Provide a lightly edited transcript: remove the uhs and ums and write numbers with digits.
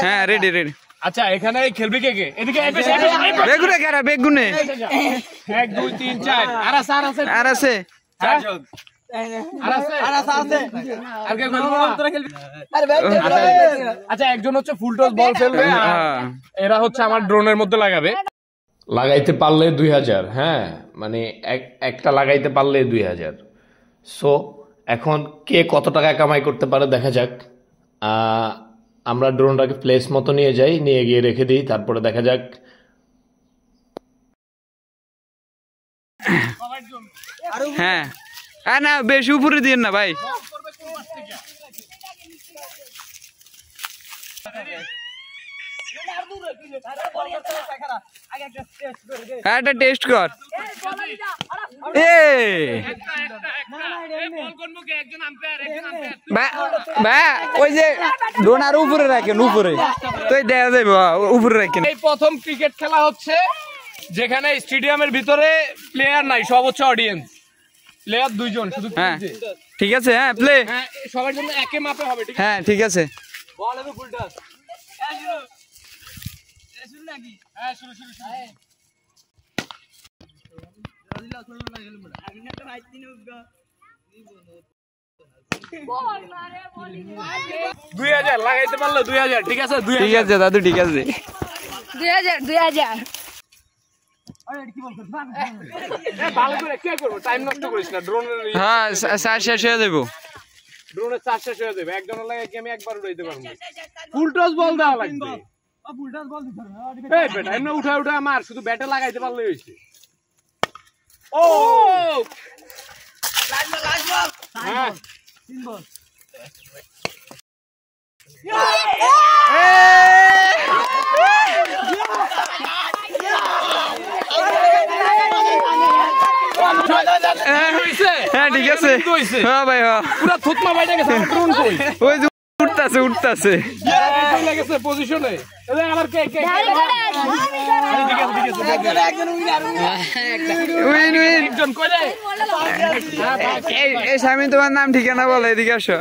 হ্যাঁ ready ready. আচ্ছা এখানে খেলবি কে কে? এদিকে বেগুনে কারা বেগুনে 1 2 3 4 আর আছে আর আছে আচ্ছা একজন হচ্ছে ফুল টস বল ফেলবে, এরা হচ্ছে আমার ড্রোনের মধ্যে লাগাবে। লাগাইতে পারলে 2000, হ্যাঁ মানে একটা লাগাইতে পারলে 2000। সো এখন কে কত টাকা কামাই করতে পারে দেখা যাক। আমরা ড্রোনটাকে প্লেস মতো নিয়ে যাই, নিয়ে গিয়ে রেখে দিই, তারপরে দেখা যাক। হ্যাঁ না বেশি উপরে দিন না ভাই। একটা টেস্ট কর। ওই যে ডোন আর উপরে রাখেন, উপরে তো দেখা যাবে উপরে রাখেন। এই প্রথম ক্রিকেট খেলা হচ্ছে যেখানে স্টেডিয়ামের ভিতরে প্লেয়ার নাই, সব হচ্ছে অডিয়েন্স। প্লেয়ার 2 জন শুধু। হ্যাঁ ঠিক আছে। হ্যাঁ প্লে সবার জন্য একে মাপে হবে। হ্যাঁ ঠিক আছে। বল হবে ফুল টস। শুরু নাকি? হ্যাঁ শুরু। 2000 লাগাইতে পারলো 2000। ঠিক আছে ঠিক আছে দাদু ঠিক আছে 2000 ভালো করে কে করবো, টাইম নষ্ট করিস না। ড্রোনের হ্যাঁ চার শেষ হয়ে যাবো, ড্রোনের চার শেষ হয়ে যাবে। একজনের লাগে কি আমি একবার উড়াইতে পারবো? ফুল টস বল দেওয়া লাগবে। এই বেটা এমনি উঠা মার, শুধু ব্যাটে লাগাইতে পারলেই হয়েছে। ও হ্যাঁ 3 বল। হ্যাঁ ঠিক আছে। হ্যাঁ ভাই হ্যাঁ পুরা থুতমা বাইরে গেছে। ড্রোন কই? ওই যে উঠতাছে লাগেছে পজিশনে। আবার কে এই স্বামী তোমার নাম ঠিকানা বলো, এদিকে আসো।